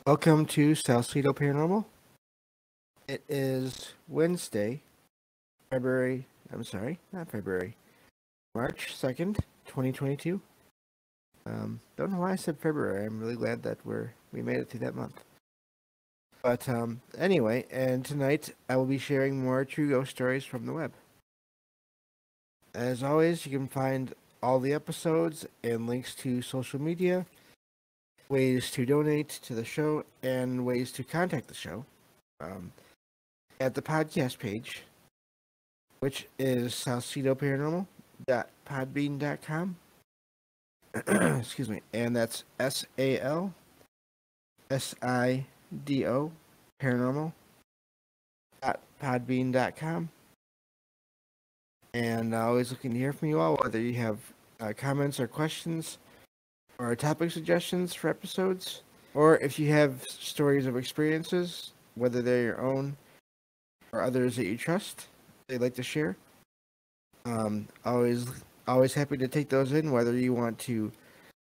Welcome to Salcedo Paranormal. It is Wednesday, March 2nd, 2022. Don't know why I said February. I'm really glad that we made it through that month. But anyway, and tonight I will be sharing more true ghost stories from the web. As always, you can find all the episodes and links to social media, ways to donate to the show, and ways to contact the show at the podcast page, which is salcedoparanormal.podbean.com. Excuse me, and that's SALSIDO paranormal.podbean.com. And always looking to hear from you all, whether you have comments or questions or topic suggestions for episodes, or if you have stories of experiences, whether they're your own or others that you trust, they'd like to share. Always happy to take those in, whether you want to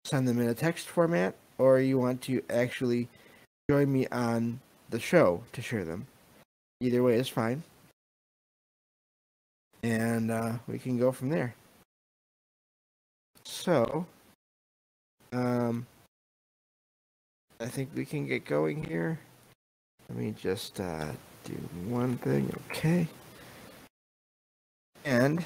send them in a text format or you want to actually join me on the show to share them. Either way is fine. And we can go from there. So, I think we can get going here. Let me just do one thing. Okay. And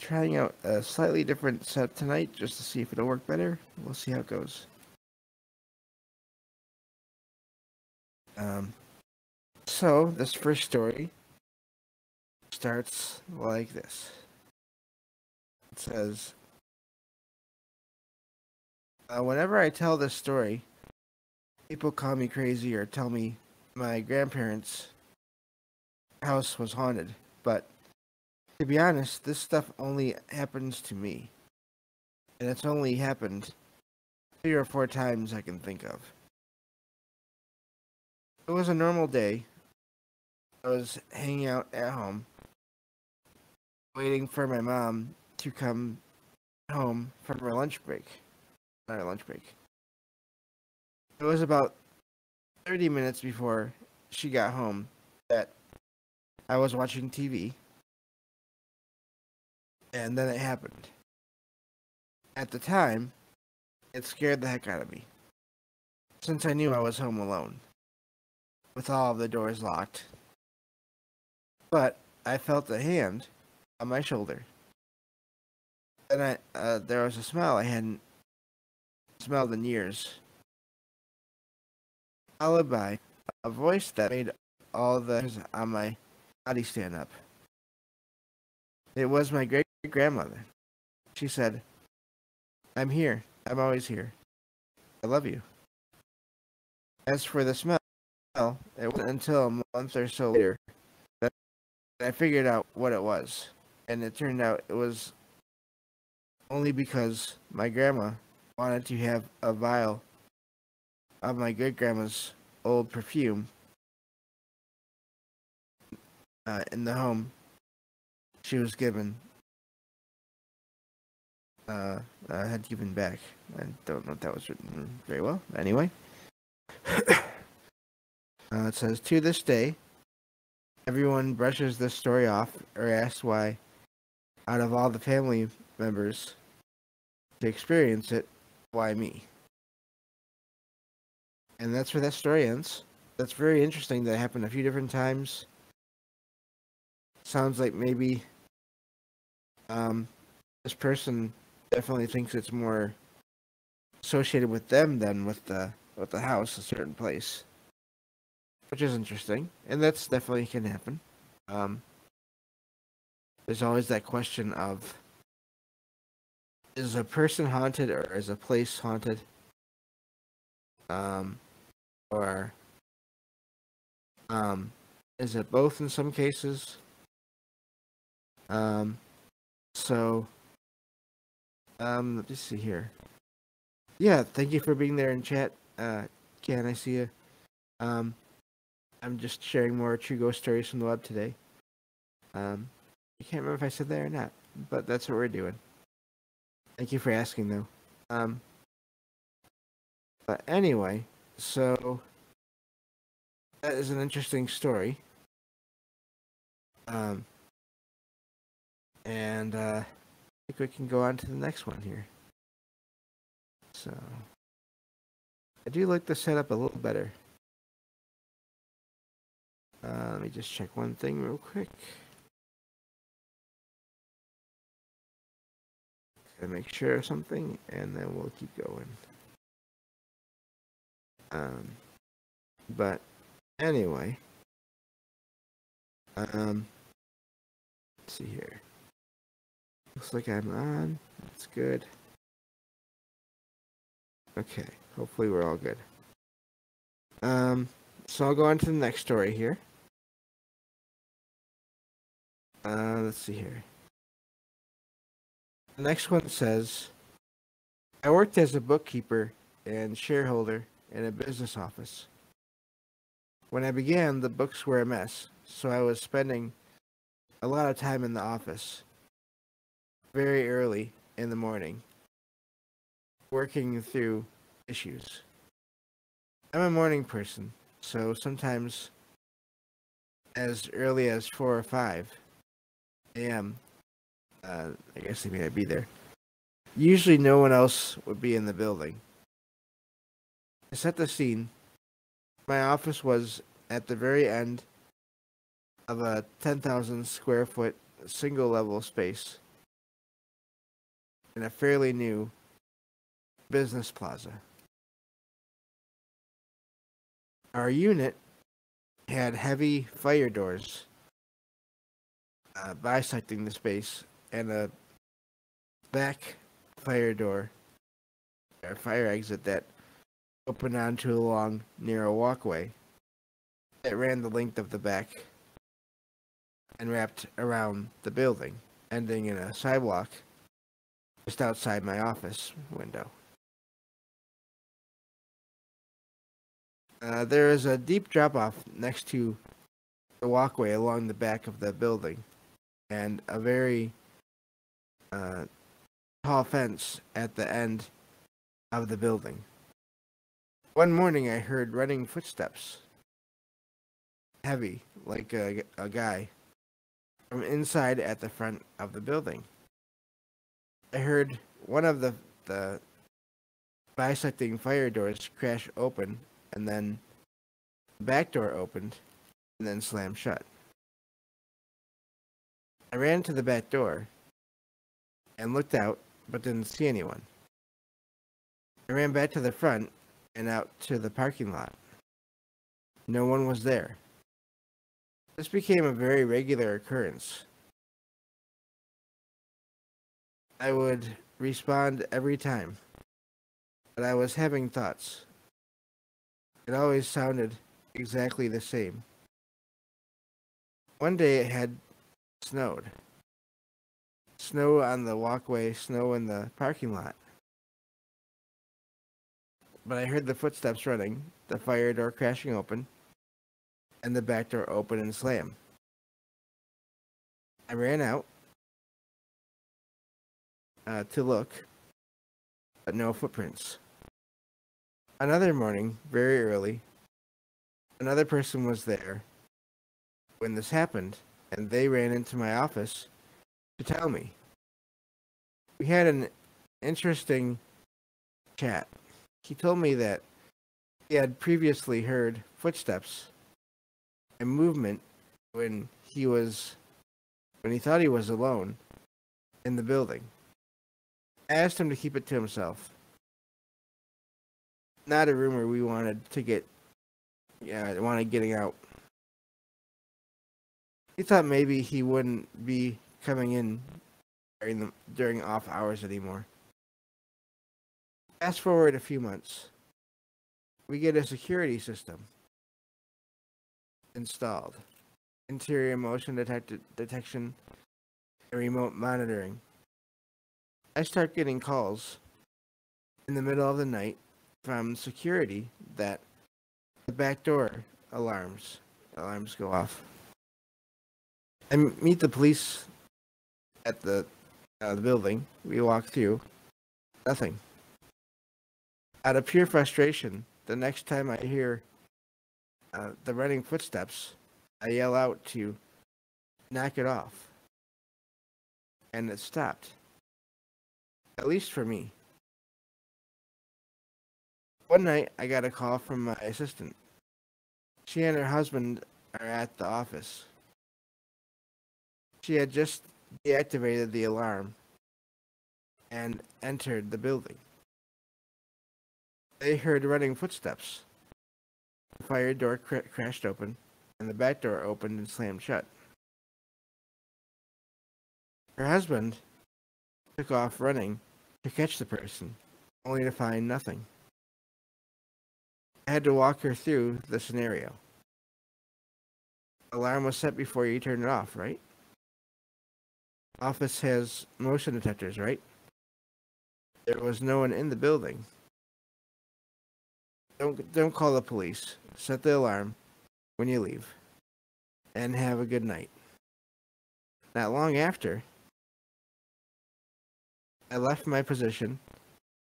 trying out a slightly different setup tonight just to see if it'll work better. We'll see how it goes. So this first story starts like this. It says, whenever I tell this story, people call me crazy or tell me my grandparents' house was haunted. But to be honest, this stuff only happens to me. And it's only happened 3 or 4 times I can think of. It was a normal day. I was hanging out at home, waiting for my mom to come home from her lunch break. Not her lunch break. It was about 30 minutes before she got home that I was watching TV. And then it happened. At the time, it scared the heck out of me, since I knew I was home alone, with all of the doors locked. But I felt a hand on my shoulder. And there was a smell I hadn't smelled in years, followed by a voice that made all the hairs on my body stand up. It was my great-grandmother. She said, "I'm here. I'm always here. I love you." As for the smell, it wasn't until a month or so later that I figured out what it was. And it turned out it was only because my grandma wanted to have a vial of my great-grandma's old perfume in the home she was given. Had given back. I don't know if that was written very well. Anyway. It says, to this day, everyone brushes this story off or asks why, out of all the family members to experience it, why me? And that's where that story ends. That's very interesting. That happened a few different times. Sounds like maybe this person definitely thinks it's more associated with them than with the house, a certain place, which is interesting, and that's definitely can happen. There's always that question of, is a person haunted or is a place haunted? Or is it both in some cases? Let me see here. Yeah, thank you for being there in chat. Ken, I see you. I'm just sharing more true ghost stories from the web today. I can't remember if I said that or not, but that's what we're doing. Thank you for asking, though. But anyway, So that is an interesting story. And I think we can go on to the next one here. So I do like the setup a little better. Let me just check one thing real quick. Gotta make sure of something, and then we'll keep going. But anyway, let's see here. Looks like I'm on. That's good. Okay, hopefully we're all good. So I'll go on to the next story here. Let's see here. The next one says, I worked as a bookkeeper and shareholder in a business office. When I began, the books were a mess, so I was spending a lot of time in the office very early in the morning, working through issues. I'm a morning person, so sometimes as early as 4 or 5 a.m., I guess they may be there. Usually no one else would be in the building. To set the scene, my office was at the very end of a 10,000 square foot single level space in a fairly new business plaza. Our unit had heavy fire doors bisecting the space and a back fire door or fire exit that opened onto a long, narrow walkway that ran the length of the back and wrapped around the building, ending in a sidewalk just outside my office window. There is a deep drop-off next to the walkway along the back of the building, and a very tall fence at the end of the building. One morning I heard running footsteps, heavy, like a guy, from inside at the front of the building. I heard one of the bisecting fire doors crash open, and then the back door opened and then slammed shut. I ran to the back door and looked out, but didn't see anyone. I ran back to the front and out to the parking lot. No one was there. This became a very regular occurrence. I would respond every time, but I was having thoughts. It always sounded exactly the same. One day it had snowed. Snow on the walkway, snow in the parking lot. But I heard the footsteps running, the fire door crashing open, and the back door open and slam. I ran out to look, but no footprints. Another morning, very early, another person was there when this happened, and they ran into my office to tell me. We had an interesting chat. He told me that he had previously heard footsteps and movement when he thought he was alone in the building. I asked him to keep it to himself. Not a rumor we wanted getting out. He thought maybe he wouldn't be coming in during off hours anymore. Fast forward a few months. We get a security system installed. Interior motion detection and remote monitoring. I start getting calls in the middle of the night from security that the back door alarms go off. I meet the police at the building. We walk through. Nothing. Out of pure frustration, the next time I hear the running footsteps, I yell out to knock it off. And it stopped. At least for me. One night, I got a call from my assistant. She and her husband are at the office. She had just deactivated the alarm and entered the building. They heard running footsteps. The fire door crashed open, and the back door opened and slammed shut. Her husband took off running to catch the person, only to find nothing. I had to walk her through the scenario. Alarm was set before you turned it off, right? Office has motion detectors, right? There was no one in the building. Don't call the police. Set the alarm when you leave. And have a good night. Not long after, I left my position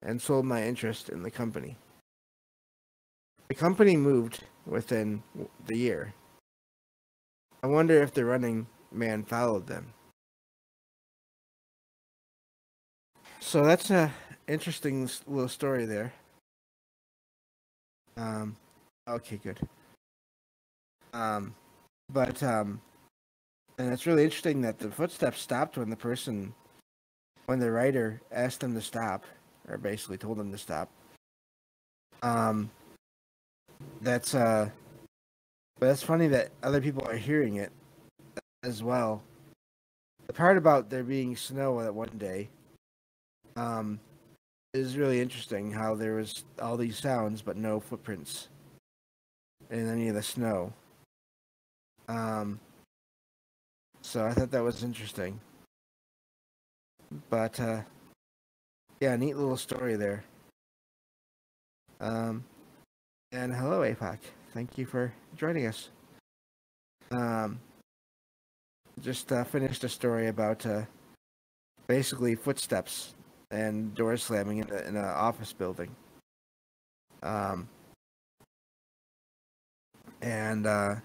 and sold my interest in the company. The company moved within the year. I wonder if the running man followed them. So that's a interesting little story there. Okay, good. And it's really interesting that the footsteps stopped when the writer asked them to stop, or basically told them to stop. But it's funny that other people are hearing it as well. The part about there being snow that one day, is really interesting. How there was all these sounds but no footprints in any of the snow. So I thought that was interesting. But yeah, neat little story there. And hello, APOC. Thank you for joining us. Just finished a story about basically footsteps and doors slamming in an office building. And no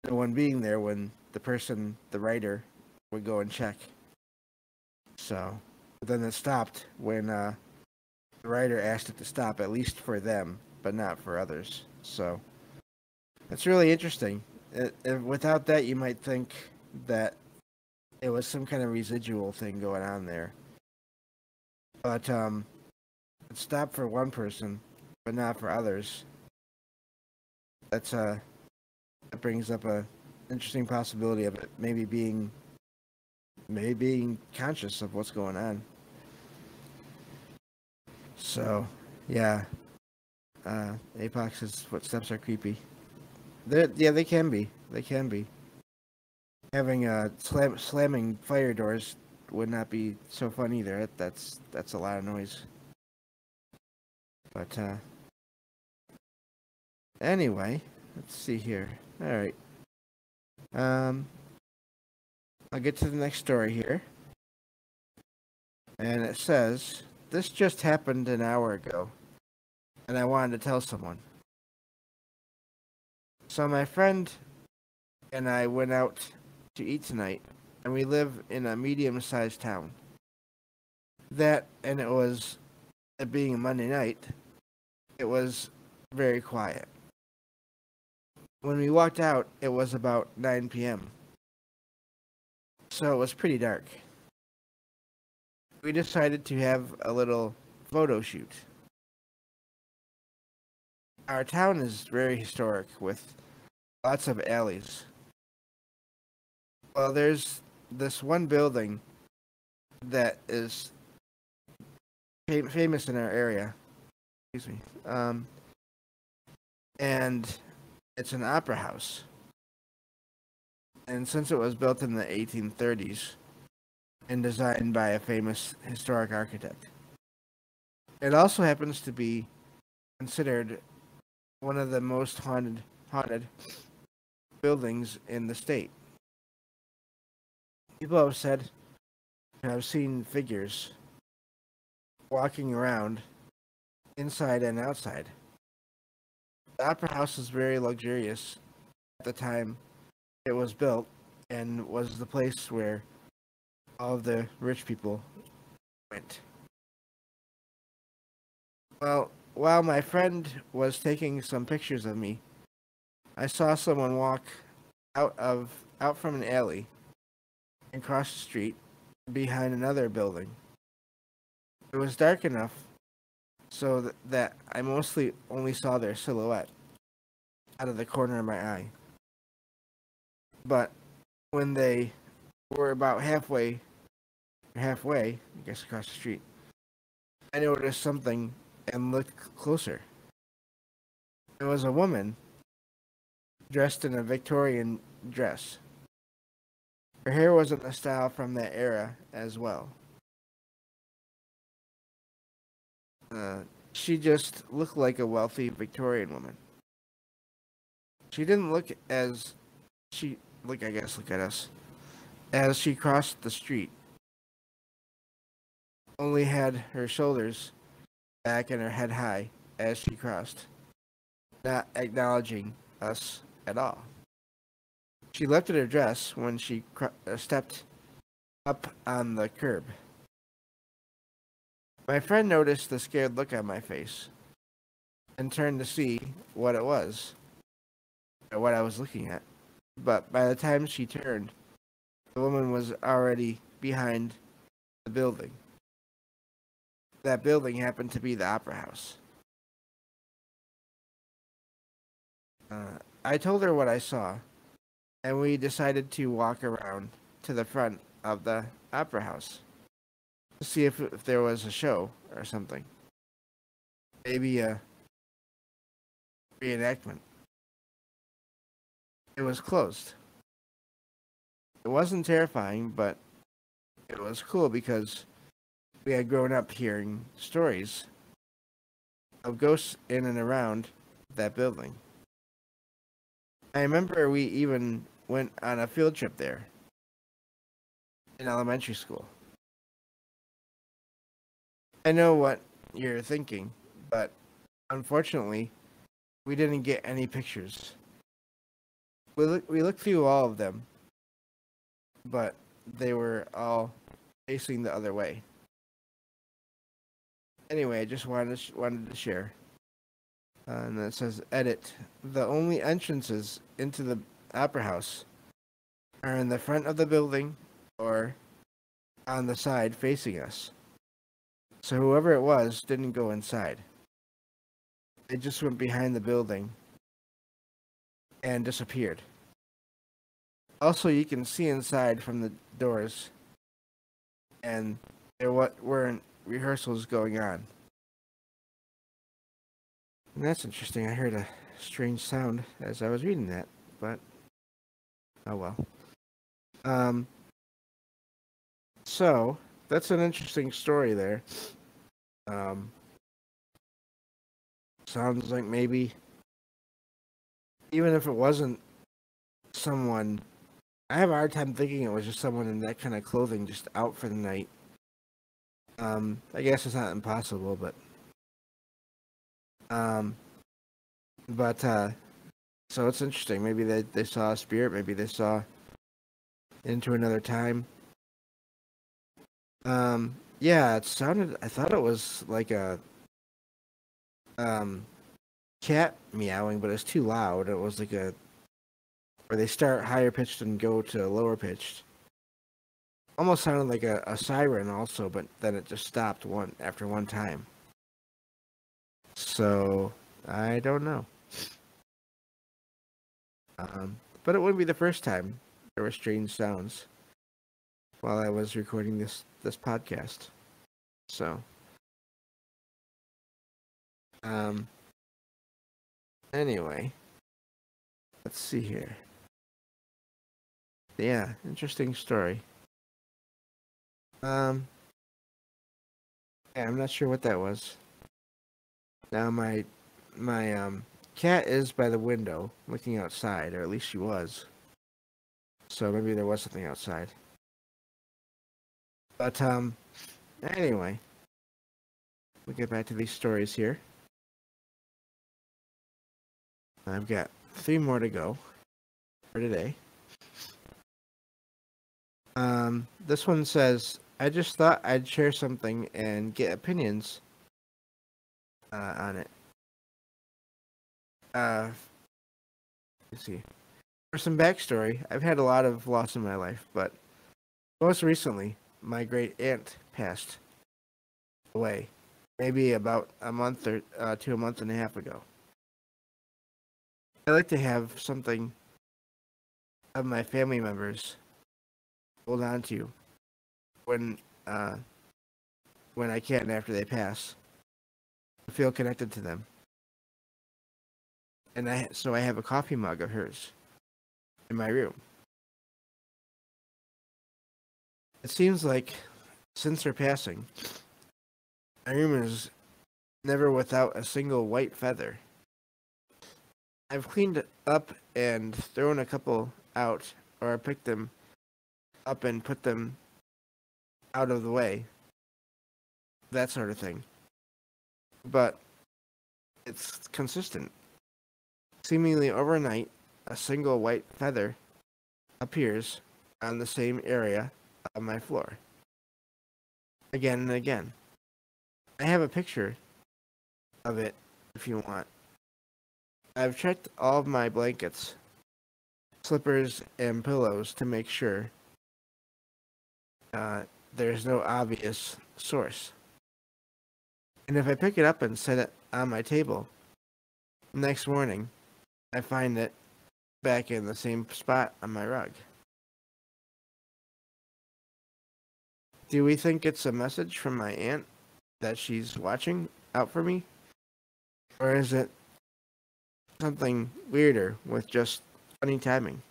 one being there when the writer, would go and check. So, but then it stopped when the writer asked it to stop, at least for them, but not for others. So, it's really interesting. Without that, you might think that it was some kind of residual thing going on there. But it stopped for one person, but not for others. That brings up a interesting possibility of it maybe being conscious of what's going on. So, yeah. APOC says footsteps are creepy. They can be. They can be. Having slamming fire doors would not be so fun either. That's a lot of noise. But anyway, let's see here. All right. I'll get to the next story here. And it says, this just happened an hour ago, and I wanted to tell someone. So my friend and I went out to eat tonight, and we live in a medium-sized town. It being a Monday night, it was very quiet. When we walked out, it was about 9 p.m. So it was pretty dark. We decided to have a little photo shoot. Our town is very historic with lots of alleys. Well, there's this one building that is famous in our area. Excuse me. And it's an opera house. And since it was built in the 1830s and designed by a famous historic architect, it also happens to be considered one of the most haunted buildings in the state. People have said to have seen figures walking around inside and outside. The opera house was very luxurious at the time it was built and was the place where all of the rich people went. Well, while my friend was taking some pictures of me, I saw someone walk out from an alley and cross the street behind another building. It was dark enough so that I mostly only saw their silhouette out of the corner of my eye. But when they were about halfway, I guess across the street, I noticed something and looked closer. It was a woman dressed in a Victorian dress. Her hair wasn't a style from that era as well. She just looked like a wealthy Victorian woman. She didn't look as she look. I guess look at us as she crossed the street. Only had her shoulders back and her head high as she crossed, not acknowledging us at all. She lifted her dress when she stepped up on the curb. My friend noticed the scared look on my face and turned to see what it was, or what I was looking at. But by the time she turned, the woman was already behind the building. That building happened to be the Opera House. I told her what I saw, and we decided to walk around to the front of the Opera House to see if there was a show or something. Maybe a reenactment. It was closed. It wasn't terrifying, but it was cool because we had grown up hearing stories of ghosts in and around that building. I remember we even went on a field trip there in elementary school. I know what you're thinking, but unfortunately, we didn't get any pictures. We looked through all of them, but they were all facing the other way. Anyway, I just wanted to share. And it says, edit. The only entrances into the Opera House are in the front of the building or on the side facing us. So whoever it was didn't go inside. They just went behind the building and disappeared. Also, you can see inside from the doors, and there weren't rehearsals going on. And that's interesting. I heard a strange sound as I was reading that, but oh well. So that's an interesting story there. Sounds like maybe even if it wasn't someone, I have a hard time thinking it was just someone in that kind of clothing just out for the night. I guess it's not impossible, but so it's interesting. Maybe they saw a spirit. Maybe they saw into another time. Yeah, it sounded. I thought it was like a cat meowing, but it's too loud. It was like where they start higher pitched and go to lower pitched. Almost sounded like a siren also, but then it just stopped after one time. So I don't know. But it wouldn't be the first time there were strange sounds while I was recording this podcast. So anyway, let's see here. Yeah, interesting story. Yeah, I'm not sure what that was. Now my cat is by the window looking outside, or at least she was. So maybe there was something outside. But anyway, we'll get back to these stories here. I've got 3 more to go for today. This one says, I just thought I'd share something and get opinions on it. Let's see. For some backstory, I've had a lot of loss in my life, but most recently, my great aunt passed away, maybe about a month or to a month and a half ago. I like to have something of my family members hold on to when I can after they pass. I feel connected to them, and so I have a coffee mug of hers in my room. It seems like since her passing, my room is never without a single white feather. I've cleaned up and thrown a couple out, or I picked them up and put them out of the way, that sort of thing. But it's consistent. Seemingly overnight, a single white feather appears on the same area of my floor, again and again. I have a picture of it if you want. I've checked all of my blankets, slippers, and pillows to make sure there's no obvious source. And if I pick it up and set it on my table, next morning, I find it back in the same spot on my rug. Do we think it's a message from my aunt that she's watching out for me? Or is it something weirder with just funny timing?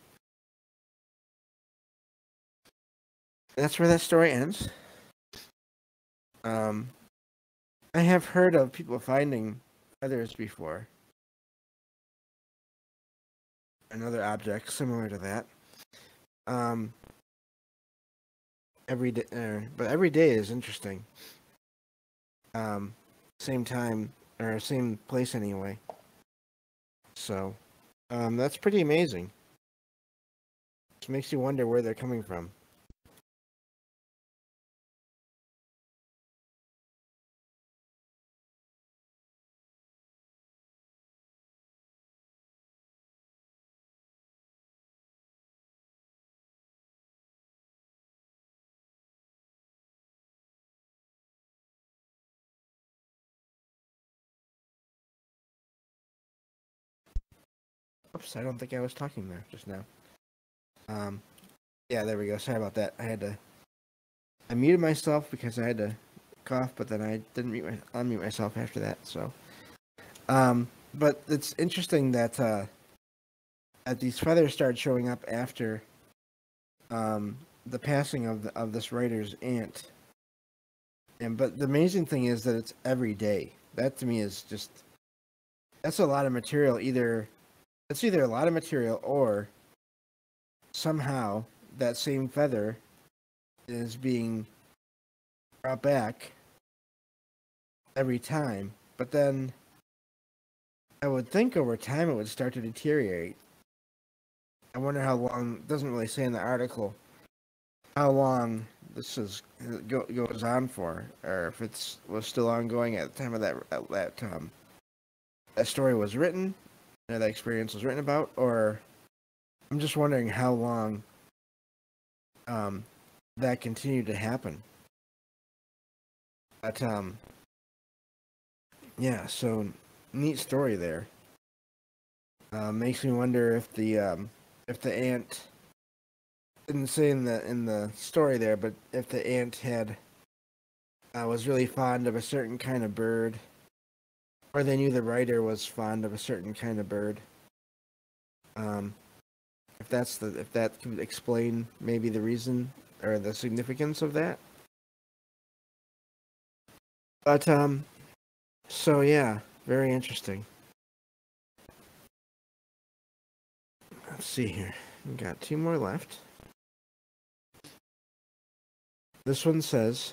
That's where that story ends. I have heard of people finding feathers before. Another object similar to that. But every day is interesting. Same time or same place anyway. So, that's pretty amazing. It makes you wonder where they're coming from. Oops, I don't think I was talking there just now. Yeah, there we go. Sorry about that. I muted myself because I had to cough, but then I didn't unmute myself after that. So, but it's interesting that these feathers started showing up after the passing of this writer's aunt. But the amazing thing is that it's every day. That to me is just, that's a lot of material. It's either a lot of material or somehow that same feather is being brought back every time. But then I would think over time it would start to deteriorate. I wonder how long. It doesn't really say in the article how long this goes on for, or if it was still ongoing at the time of that story was written, or that experience was written about, or I'm just wondering how long that continued to happen. But yeah, so neat story there. Makes me wonder if the aunt, didn't say in the story there, but if the aunt was really fond of a certain kind of bird, or they knew the writer was fond of a certain kind of bird. If that could explain maybe the reason or the significance of that. But so yeah, very interesting. Let's see here. We got 2 more left. This one says,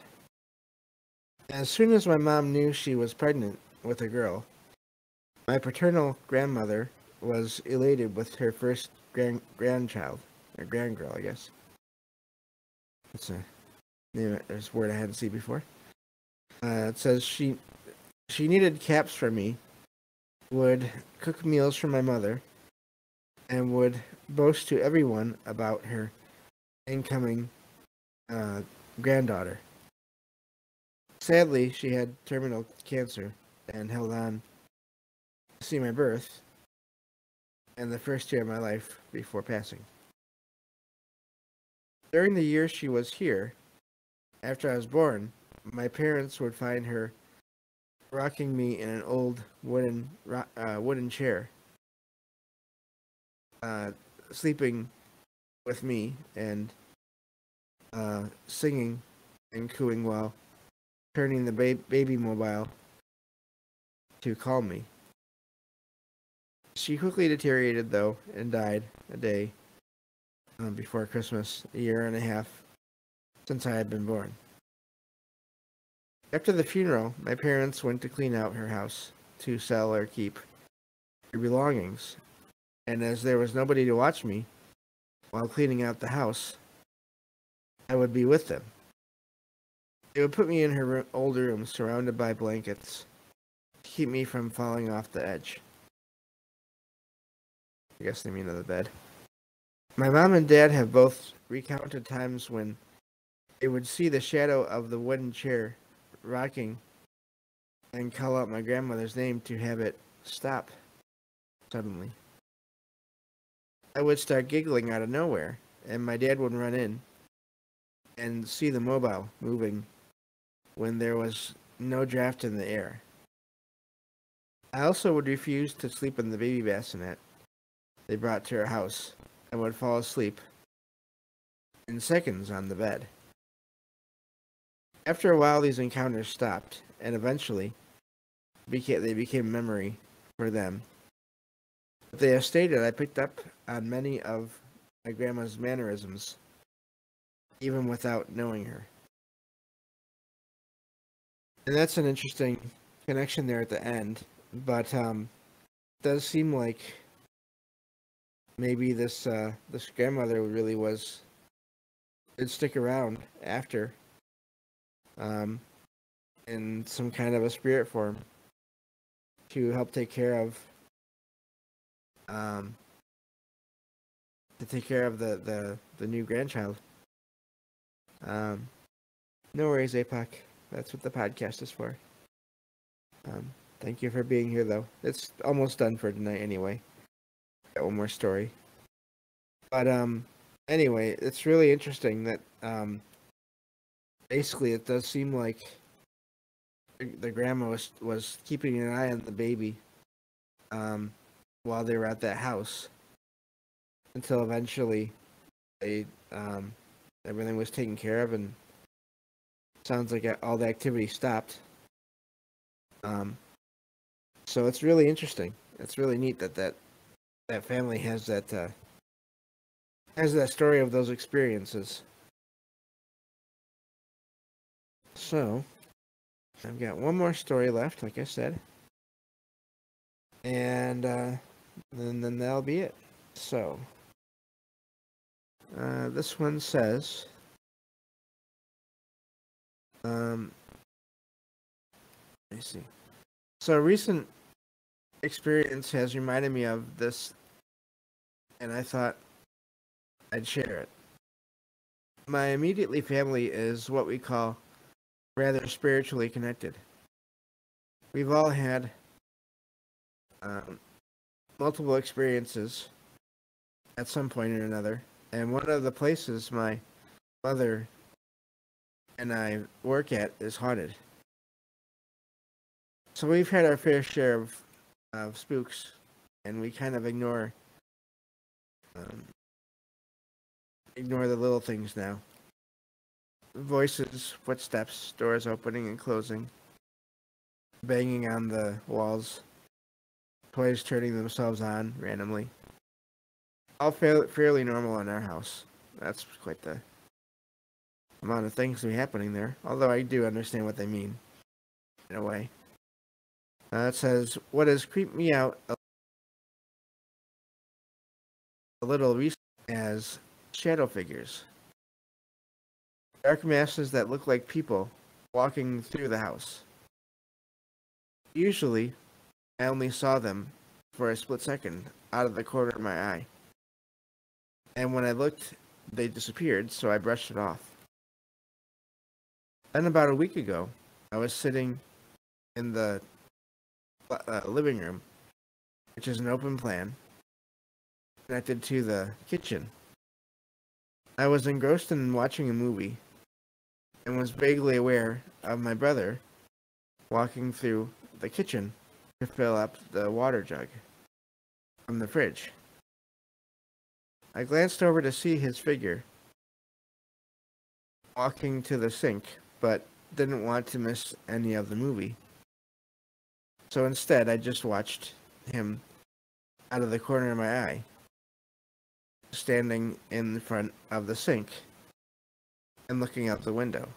as soon as my mom knew she was pregnant with a girl, my paternal grandmother was elated with her first grandchild, or grandgirl, I guess. That's a there's a word I hadn't seen before. It says she needed caps for me, would cook meals for my mother, and would boast to everyone about her incoming uh, granddaughter. Sadly, she had terminal cancer and held on to see my birth and the first year of my life before passing. During the year she was here, after I was born, my parents would find her rocking me in an old wooden chair, uh, sleeping with me and singing and cooing while turning the baby mobile to calm me. She quickly deteriorated, though, and died a day before Christmas, a year and a half since I had been born. After the funeral, my parents went to clean out her house to sell or keep her belongings, and as there was nobody to watch me while cleaning out the house, I would be with them. They would put me in her old room surrounded by blankets to keep me from falling off the edge. I guess they mean of the bed. My mom and dad have both recounted times when they would see the shadow of the wooden chair rocking and call out my grandmother's name to have it stop suddenly. I would start giggling out of nowhere, and my dad would run in and see the mobile moving when there was no draft in the air. I also would refuse to sleep in the baby bassinet they brought to our house and would fall asleep in seconds on the bed. After a while, these encounters stopped, and eventually they became memory for them. But they have stated I picked up on many of my grandma's mannerisms, even without knowing her. And that's an interesting connection there at the end, but it does seem like maybe this grandmother really did stick around after, in some kind of a spirit form to help take care of the new grandchild. No worries, APOC. That's what the podcast is for. Thank you for being here, though. It's almost done for tonight anyway. Got one more story. But anyway, it's really interesting that basically it does seem like the grandma was keeping an eye on the baby while they were at that house until eventually they everything was taken care of, and sounds like all the activity stopped. So it's really interesting. It's really neat that family has that story of those experiences. So I've got one more story left, like I said, and then that'll be it. So this one says, let me see. So a recent experience has reminded me of this, and I thought I'd share it. My immediate family is what we call rather spiritually connected. We've all had multiple experiences at some point or another, and one of the places my mother and I work at is haunted. So we've had our fair share of spooks, and we kind of ignore the little things now. Voices, footsteps, doors opening and closing, banging on the walls, toys turning themselves on randomly. All fairly normal in our house. That's quite the amount of things to be happening there. Although I do understand what they mean, in a way. It says, what has creeped me out a little recent as shadow figures, dark masses that look like people walking through the house. Usually, I only saw them for a split second out of the corner of my eye, and when I looked, they disappeared, so I brushed it off. Then about a week ago, I was sitting in the living room, which is an open plan, connected to the kitchen. I was engrossed in watching a movie and was vaguely aware of my brother walking through the kitchen to fill up the water jug from the fridge. I glanced over to see his figure walking to the sink, but didn't want to miss any of the movie. So instead, I just watched him out of the corner of my eye, standing in front of the sink and looking out the window.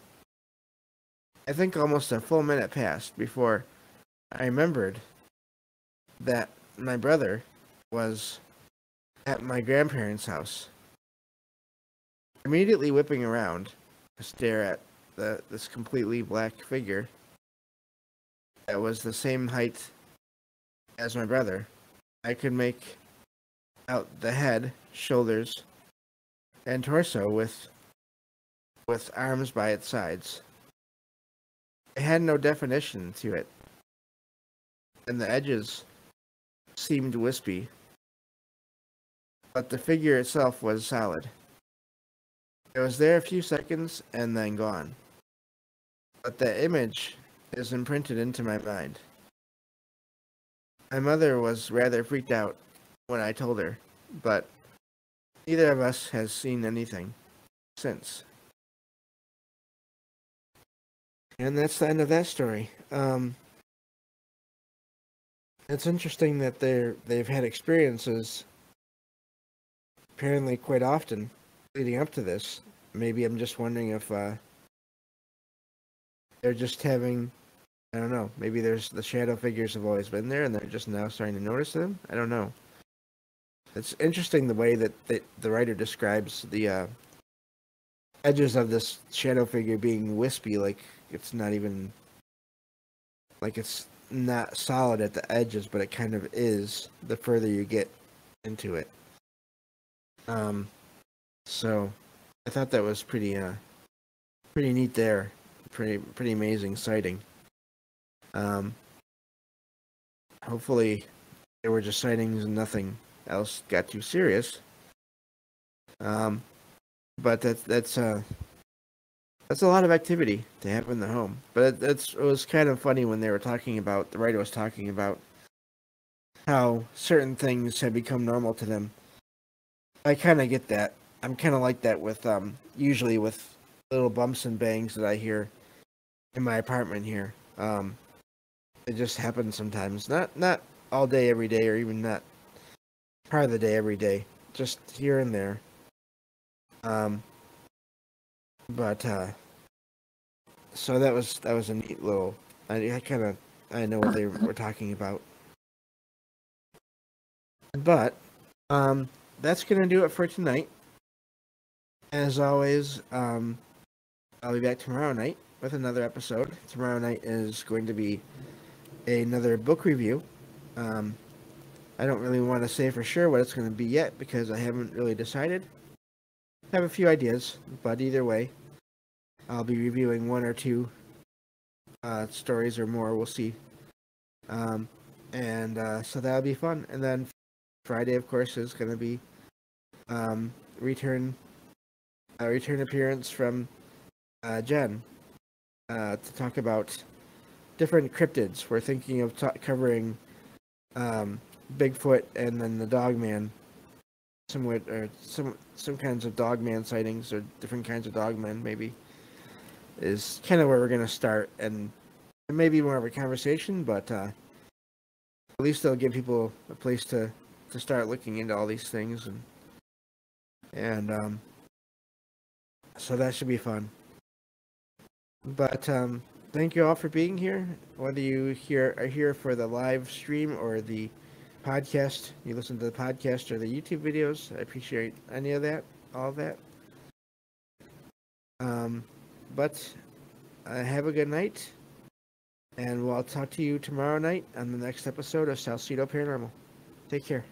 I think almost a full minute passed before I remembered that my brother was at my grandparents' house. Immediately whipping around to stare at this completely black figure that was the same height as my brother, I could make out the head, shoulders, and torso with arms by its sides. It had no definition to it, and the edges seemed wispy, but the figure itself was solid. It was there a few seconds and then gone, but the image is imprinted into my mind. My mother was rather freaked out when I told her, but neither of us has seen anything since. And that's the end of that story. It's interesting that they've had experiences apparently quite often leading up to this. Maybe I'm just wondering if they're just having, I don't know, maybe there's the shadow figures have always been there and they're just now starting to notice them. I don't know. It's interesting the way that the writer describes the edges of this shadow figure being wispy, like it's not even, like it's not solid at the edges, but it kind of is the further you get into it. So I thought that was pretty neat there. Pretty amazing sighting. Hopefully they were just sightings and nothing else got too serious. But that's a lot of activity to have in the home. But it was kind of funny when they were talking about, the writer was talking about how certain things have become normal to them. I kind of get that. I'm kind of like that with usually with little bumps and bangs that I hear in my apartment here. It just happens sometimes. Not all day, every day, or even not part of the day, every day. Just here and there. But so that was a neat little. I know what they were talking about. But that's gonna do it for tonight. As always, I'll be back tomorrow night with another episode. Tomorrow night is going to be another book review. I don't really want to say for sure what it's going to be yet because I haven't really decided. I have a few ideas, but either way, I'll be reviewing one or two stories or more. We'll see. So that'll be fun. And then Friday, of course, is going to be return appearance from Jen to talk about different cryptids. We're thinking of covering Bigfoot and then the Dogman, some kinds of Dogman sightings or different kinds of Dogmen. Maybe is kind of where we're gonna start, and it may be more of a conversation, but at least it'll give people a place to start looking into all these things, and so that should be fun. But thank you all for being here, whether you are here for the live stream or the podcast, you listen to the podcast or the YouTube videos. I appreciate any of that, all of that. But have a good night, and I'll talk to you tomorrow night on the next episode of Salcedo Paranormal. Take care.